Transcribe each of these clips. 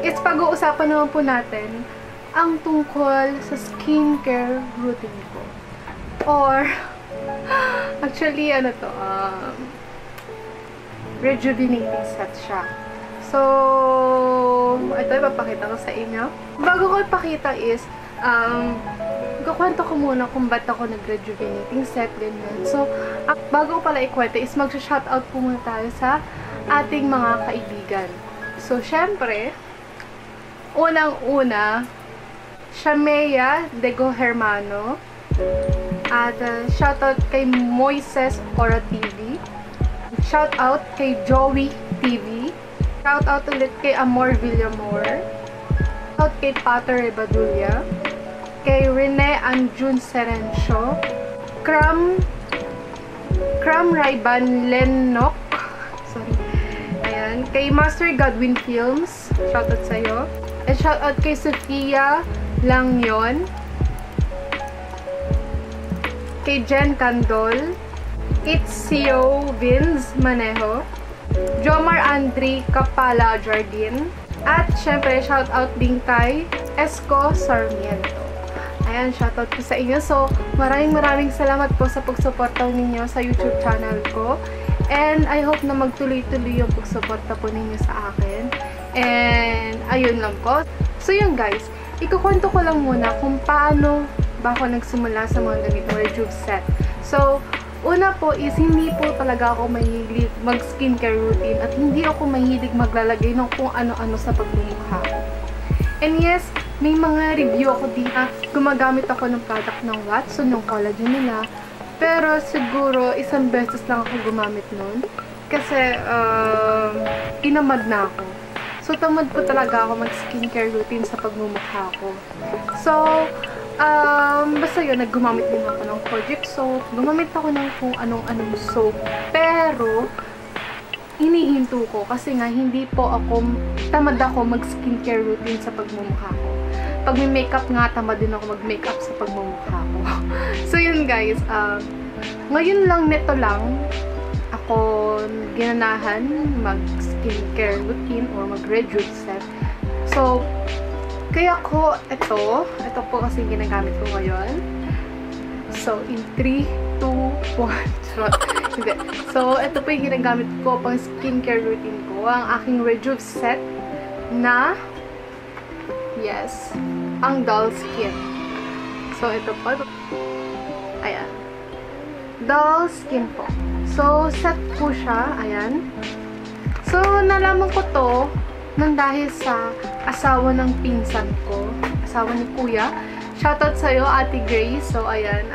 It's pag-uusapan naman po natin ang tungkol sa skincare routine ko. Or, actually, rejuvenating set siya. So, ito ipapakita ko sa inyo. Bago ko ipakita is, kukwento ko muna kung ba't ako nag-rejuvenating set, ganyan. So, bago ko pala ikwento is mag-shoutout po muna tayo sa ating mga kaibigan. So, syempre, unang-una, Shamea Dego Hermano, at shoutout kay Moises Ora TV, shoutout kay Joey TV, shoutout ulit kay Amor Villamor, shoutout kay Pater Rebadulia, kay Rene Anjun Serencio, Kram Raiban Lenok, sorry, ayan, kay Master Godwin Films, shoutout sa'yo, at shoutout kay Sofia Langyon, kay Jen Candol, Itzio Vince Manejo, Jomar Andre Kapala Jardin, at syempre shoutout din kay Esco Sarmiento. Ayan, shoutout po sa inyo. So, maraming salamat po sa pagsuporta ninyo sa YouTube channel ko. And I hope na magtuloy-tuloy yung pagsuporta po ninyo sa akin. And, ayun lang po. So, yun guys. Ikukwento ko lang muna kung paano ba ako nagsimula sa mga ganitong rejuve set. So, una po is hindi po talaga ako mahilig mag-skincare routine at hindi ako mahilig maglalagay ng kung ano-ano sa pagmumukha ko. And yes, may mga review ako dito. Gumagamit ako ng product ng Watson, yung collagen nila. Pero siguro, isang beses lang ako gumamit nun. Kasi, inamad na ako. So, tamad po talaga ako mag-skincare routine sa pagmumukha ko. So, basta yun, naggumamit din ako ng Kojic soap. Gumamit ako ng kung anong soap. Pero, inihinto ko kasi nga hindi po ako, tamad ako mag-skincare routine sa pagmumukha ko. Pag may makeup nga, tamad din ako mag-makeup sa pagmumukha ko. So, yun guys, ngayon lang, neto lang, ako ginanahan mag-skincare routine or mag-rejuve set. So, kaya ko, ito po kasi ginagamit ko ngayon. So, in 3, 2, 1, hindi. So, ito po yung ginagamit ko pang skincare routine ko. Ang aking rejuve set na, yes, ang Dull Skin. So, ito po. Ayan. Dull Skin po. So, set po siya. Ayan. So, nalaman ko to nang dahil sa asawa ng pinsan ko. Asawa ni Kuya. Shoutout sa'yo, Ate Grace. So, ayan.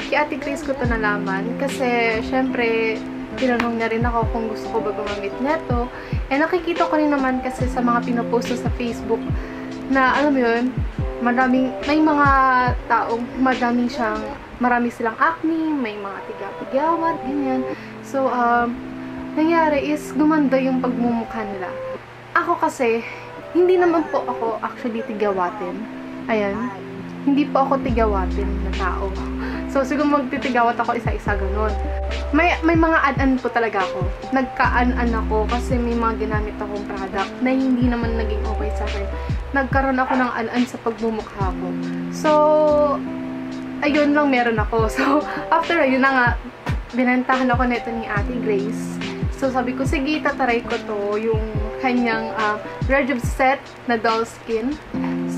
Kay Ate Grace ko to nalaman. Kasi, syempre, tinanong niya rin ako kung gusto ko ba gumamit neto. And nakikita ko rin naman kasi sa mga pinoposto sa Facebook na, alam mo yun, may mga taong marami silang acne, may mga tiga-tigawat, ganyan. So, nangyari is gumanda yung pagmumukha nila. Ako kasi, hindi naman po ako actually tigawatin. Ayan. Hindi po ako tigawatin na tao. So, siguro magtitigawat ako isa-isa ganun. May mga an-an po talaga ako. Nagka-an-an ako kasi may mga ginamit akong product na hindi naman naging okay sa akin. Nagkaroon ako ng an-an sa pagmumukha ko. So, ayun lang meron ako. So, after ayun na nga, binentahan ako nito ni Ate Grace. So, sabi ko, sige, tataray ko to, yung kanyang rejuve set na Dull Skin.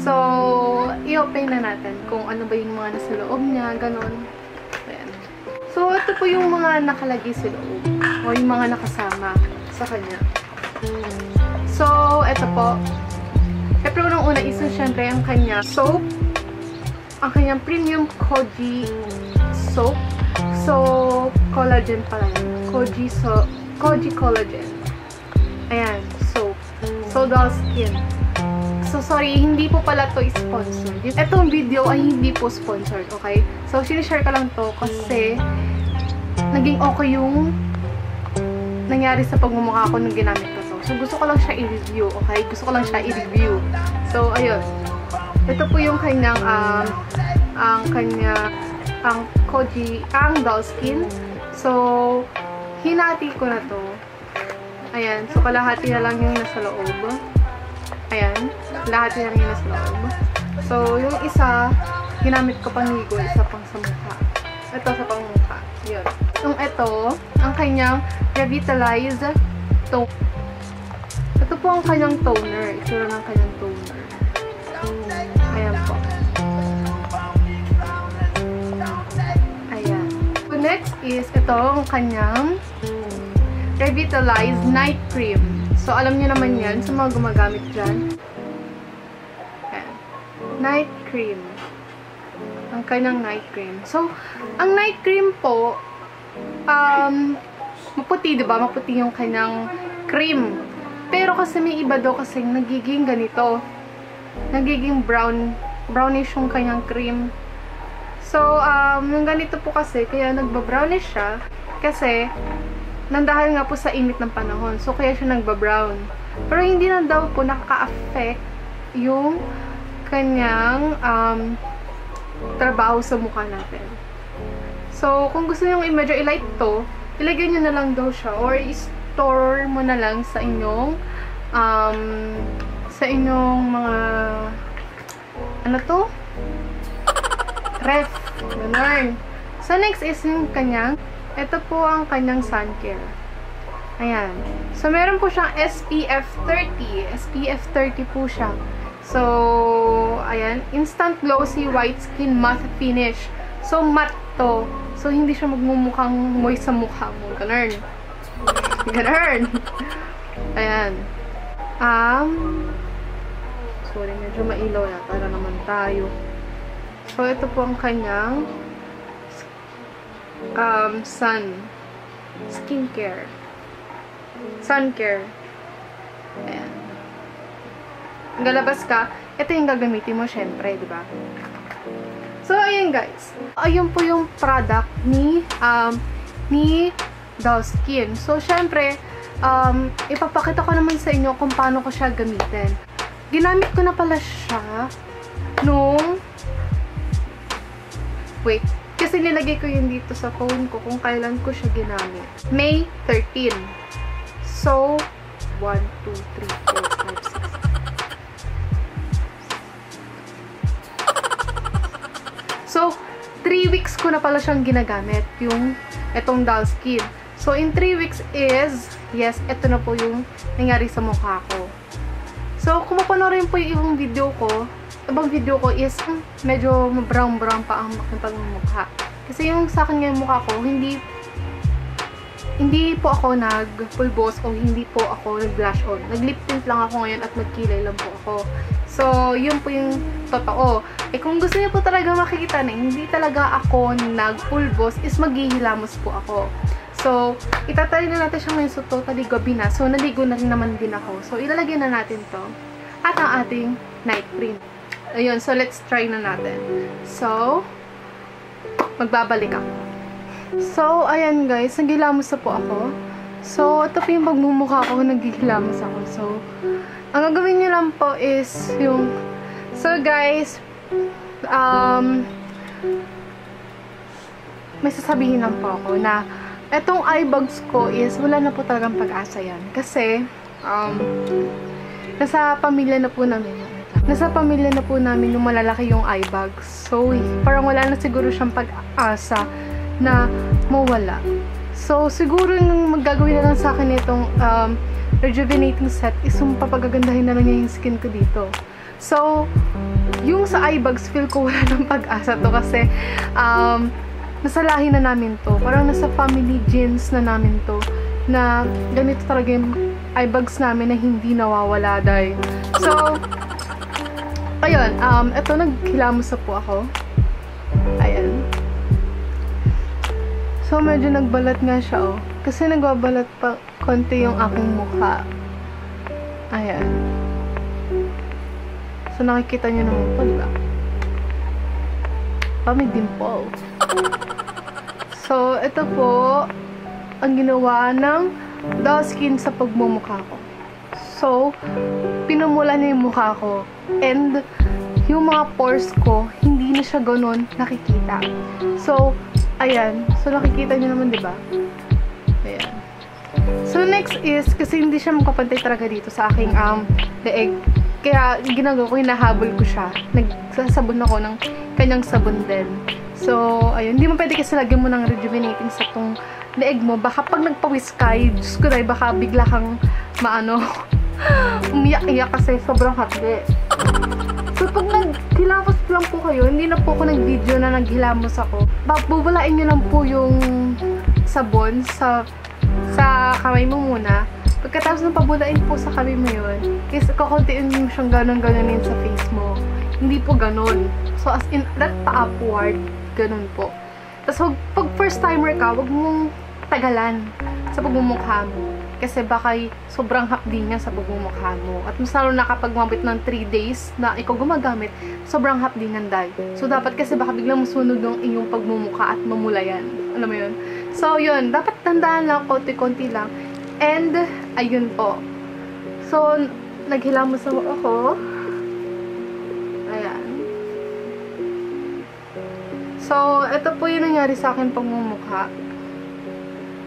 So, i-open na natin kung ano ba yung mga nasa loob niya, ganun. Ayan. So, ito po yung mga nakalagay sa loob, o yung mga nakasama sa kanya. So, ito po. Siyempre, unang-una isa, syempre, ang kanya soap. Ang kanyang premium Koji soap. So, collagen pala yun. Koji collagen. Ayan, soap. So, Dull Skin. So, sorry, hindi po pala to sponsored. Itong video ay hindi po sponsored, okay? So, sinishare ko lang to kasi naging okay yung nangyari sa pagmumukha ko nung ginamit ko to. So, gusto ko lang siya i-review, okay? Gusto ko lang siya i-review. So, ayun. Ito po yung kanyang, ang doll skin. So, hinati ko na to. Ayan. So, kalahati na lang yung nasa loob. Ayan. Kalahati na lang yung nasa loob. So, yung isa, ginamit ko pang ligo, isa pang sa mukha. Ito sa pang mukha. Yun. Yung ito, ang kanyang Revitalize Tone. Ito po ang kanyang toner. Itsura ng kanyang toner. Ayan po. Ayan. So, next is ito ang kanyang Revitalize Night Cream. So, alam niyo naman yan sa mga gumagamit dyan. Ayan. Night Cream. Ang kanyang night cream. So, ang night cream po, maputi, diba? Maputi yung kanyang cream. Pero kasi may iba daw kasi nagiging ganito. Nagiging brownish yung kanyang cream. So, yung ganito po kasi, kaya nagba-brownish siya. Kasi, nandahal nga po sa init ng panahon. So, kaya siya nagba-brown. Pero hindi na daw po nakaka-affect yung kanyang trabaho sa mukha natin. So, kung gusto nyo i-medyo i-light to, ilagay nyo na lang daw siya or i-store mo na lang sa inyong mga ano to? Ref. Ganun. So, next is yung kanyang ito po ang kanyang sun care. Ayan. So, meron po siyang SPF 30. SPF 30 po siya. So, ayan. Instant glossy white skin matte finish. So, matte to. So, hindi siya magmumukhang moist sa mukha mo. Ganun. Ganun. Ayan. Sorry, medyo mailaw na. Para naman tayo. So, ito po ang kanyang sun care. Ayan. Galabas ka, ito yung gagamitin mo syempre, di ba? So, ayun guys. Ayun po yung product ni Doll Skin. So, syempre, ipapakita ko naman sa inyo kung paano ko siya gamitin. Ginamit ko na pala siya nung wait. Kasi nilagay ko yun dito sa phone ko kung kailan ko siya ginamit. May 13. So, 1, 2, 3, 4, 5, 6. So, 3 weeks ko na pala siyang ginagamit, yung etong Doll Skin. So, in 3 weeks is, yes, ito na po yung nangyari sa mukha ko. So, kung mapanoorin po yung ibang video ko is, medyo brown-brown pa ang pagmumukha. Kasi yung sa akin ngayong mukha ko, hindi po ako nag-pulbos o hindi po ako nag-blush on. Nag-lip tint lang ako ngayon at nagkilay lang po ako. So, yun po yung totoo. Eh, kung gusto niyo po talaga makikita na hindi talaga ako nag-pulbos, is maghihilamos po ako. So, itatry na natin siya ngayon. So, totally gabi na. So, naligo na rin naman din ako. So, ilalagay na natin to at ang ating night cream. Ayun, so let's try na natin. So, magbabalik ako. So, ayan guys, naghihilamos na po ako. So, ito po yung pagmumukha ko, naghihilamos ako. So, ang gagawin nyo lang po is yung, so guys, may sasabihin lang po ako na etong eye bags ko is wala na po talagang pag-asa yan. Kasi, nasa pamilya na po namin yung malalaki yung eye bags. So, parang wala na siguro siyang pag-asa na mawala. So, siguro yung magagawin na lang sa akin itong rejuvenating set is yung papagagandahin na lang niya yung skin ko dito. So, yung sa eye bags, feel ko wala ng pag-asa to kasi nasa lahi na namin to. Parang nasa family genes na namin to. Na ganito talaga yung eye bags namin na hindi nawawala dahil. So, ayun, ito naghilamos na po ako. Ayan. So, medyo nagbalat nga siya, oh. Kasi nagbabalat pa konti yung aking mukha. Ayan. So, nakikita nyo naman po, diba? May dimple. So, ito po ang ginawa ng Doll Skin sa pagmumukha ko. So, pinumula niya yung mukha ko. And, yung mga pores ko, hindi na siya ganun nakikita. So, ayan. So, nakikita niyo naman, diba? Ayan. So, next is, kasi hindi siya makapantay talaga dito sa aking leeg. Kaya, ginagawa ko, hinahabol ko siya. Nagsasabon ako ng kanyang sabon din. So, ayun. Hindi mo pwede kasi lagyan mo ng rejuvenating sa tong leeg mo. Baka pag nagpawis ka, Diyos ko dahil baka bigla kang umiyak-iyak kasi sobrang hotde. So, pag naghilamos lang po kayo, hindi na po ako nag-video na naghilamos ako. Bubulain nyo lang po yung sabon sa kamay mo muna. Pagkatapos ng pabulain po sa kamay mo yun, kasi kakuntiin mo siyang ganon-ganonin sa face mo. Hindi po ganon. So, as in, that pa-upward, ganon po. Tapos, pag first timer ka, wag mong tagalan sa pagmumukha mo. Kasi baka sobrang hapdi niya sa pagmumukha mo. At mas lalo na kapag mabit ng 3 days na ikaw gumagamit, sobrang hapdi ng dye. So, dapat kasi baka biglang masunog yung iyong pagmumukha at mamula yan. Alam mo yun? So, yun. Dapat tandaan lang, konti-konti lang. And, ayun po. So, naghilamos na ako. Ayan. So, ito po yung nangyari sa akin pagmumukha.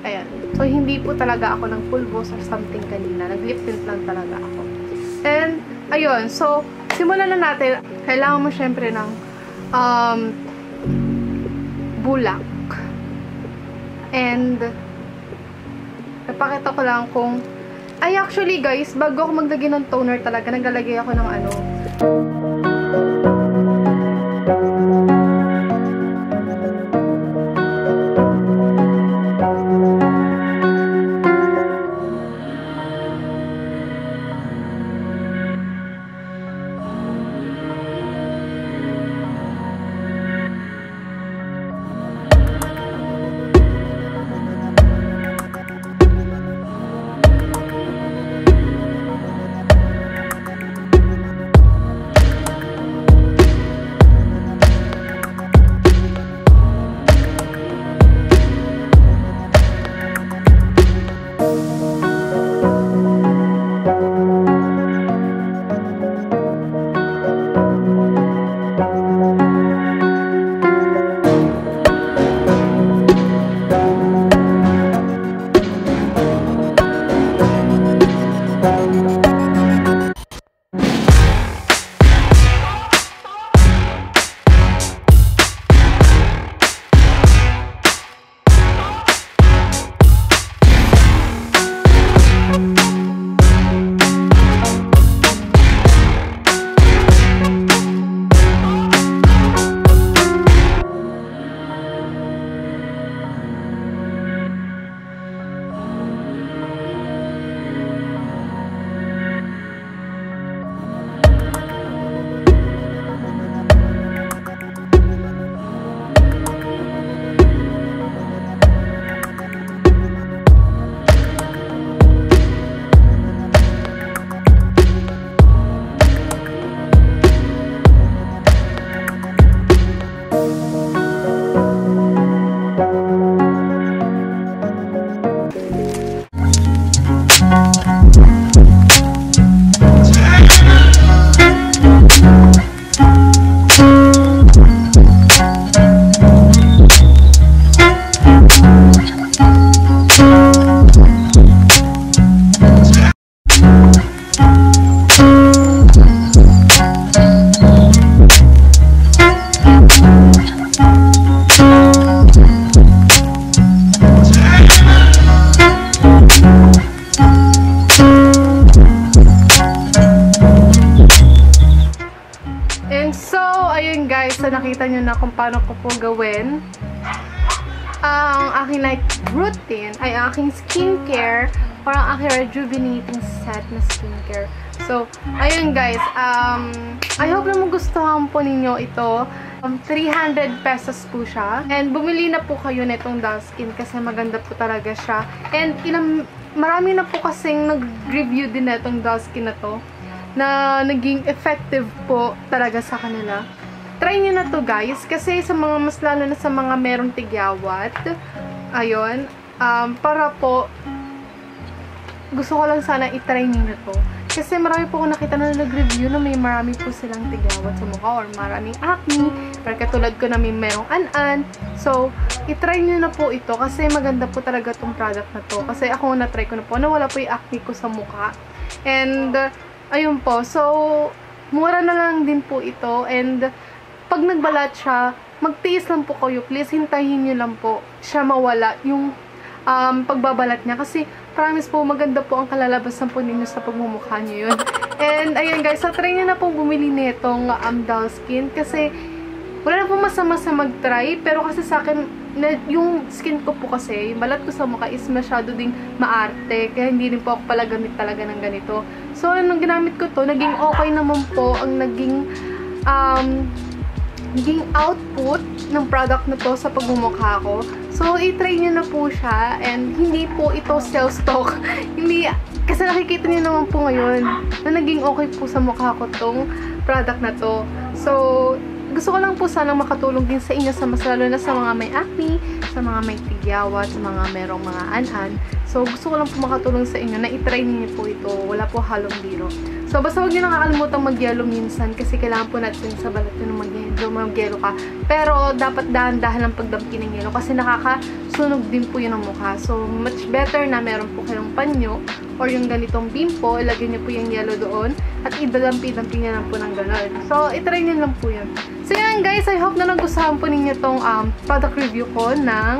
Ayan. So, hindi po talaga ako ng pulbos or something kanina. Nag-lip tint lang talaga ako. And, ayun. So, simulan na natin. Kailangan mo syempre ng bulak. And, napakita ko lang kung actually guys, bago ako maglagay ng toner talaga, naglalagay ako ng So, nakita nyo na kung paano ko po gawin ang aking night routine, ay ang aking skincare or ang aking rejuvenating set na skincare. So, ayun guys, I hope na magustuhan po ninyo ito. 300 pesos po siya. And bumili na po kayo nitong Doll Skin kasi maganda po talaga siya. And marami na po kasing nag-review din na itong Doll Skin na to na naging effective po talaga sa kanila. Try nyo na to guys, kasi sa mga mas lalo na sa mga merong tigyawat, ayun, para po, gusto ko lang sana i-try nyo na to. Kasi marami po akong nakita na nag-review na may marami po silang tigyawat sa mukha or maraming acne, or katulad ko na may merong an-an. So, i-try nyo na po ito kasi maganda po talaga tong product na to. Kasi ako na-try ko na po, nawala po yung acne ko sa mukha. And, ayun po. So, mura na lang din po ito. And, pag nagbalat siya, magtiis lang po kayo. Please, hintayin nyo lang po siya mawala yung pagbabalat niya. Kasi, promise po, maganda po ang kalalabasan po ninyo sa pagmumukha nyo yun. And, ayun guys, so try nyo na pong bumili nitong Doll Skin. Kasi, wala na po masama sa mag-try. Pero kasi sa akin, yung skin ko po kasi, yung balat ko sa mukha is masyado ding maarte. Kaya hindi rin po ako pala gamit talaga ng ganito. So, nung ginamit ko to, naging okay naman po ang naging output ng product na to sa pagmumukha ko. So, i-try nyo na po siya. And, hindi po ito sales talk. Hindi, kasi nakikita nyo naman po ngayon na naging okay po sa mukha ko tong product na to. So, gusto ko lang po sana makatulong din sa inyo sa mas lalo na sa mga may acne, sa mga may tigyawat, sa mga merong mga an-an. So, gusto ko lang po makatulong sa inyo na i-try niyo po ito. Wala po halong biro. So, basta huwag niyo nakakalimutang mag-yelo minsan kasi kailangan po natin sa balat nyo mag-yelo ka. Pero, dapat dahan-dahan ang pagdampi ng yelo kasi nakakasunog din po yun ang mukha. So, much better na meron po kayong panyo or yung ganitong bimpo, ilagay niyo po yung yelo doon at idadampi-dampi niyo lang po ng gano'n. So, i-try niyo lang po yun. So, yan guys. I hope na nagustuhan po ninyo tong product review ko ng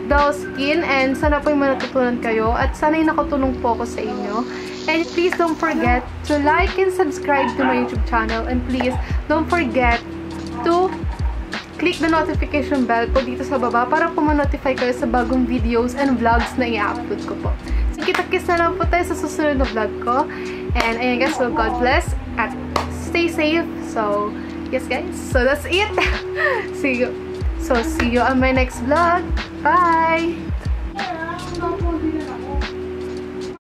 Doll Skin and sana po yung natutunan kayo at sana yung nakatulong po ako sa inyo. And please don't forget to like and subscribe to my YouTube channel and please don't forget to click the notification bell po dito sa baba para po ma-notify kayo sa bagong videos and vlogs na i-upload ko po. So, kita-kits na lang po tayo sa susunod na vlog ko. And ayun guys, so God bless at stay safe. So, yes guys, so that's it. See you on my next vlog. Bye!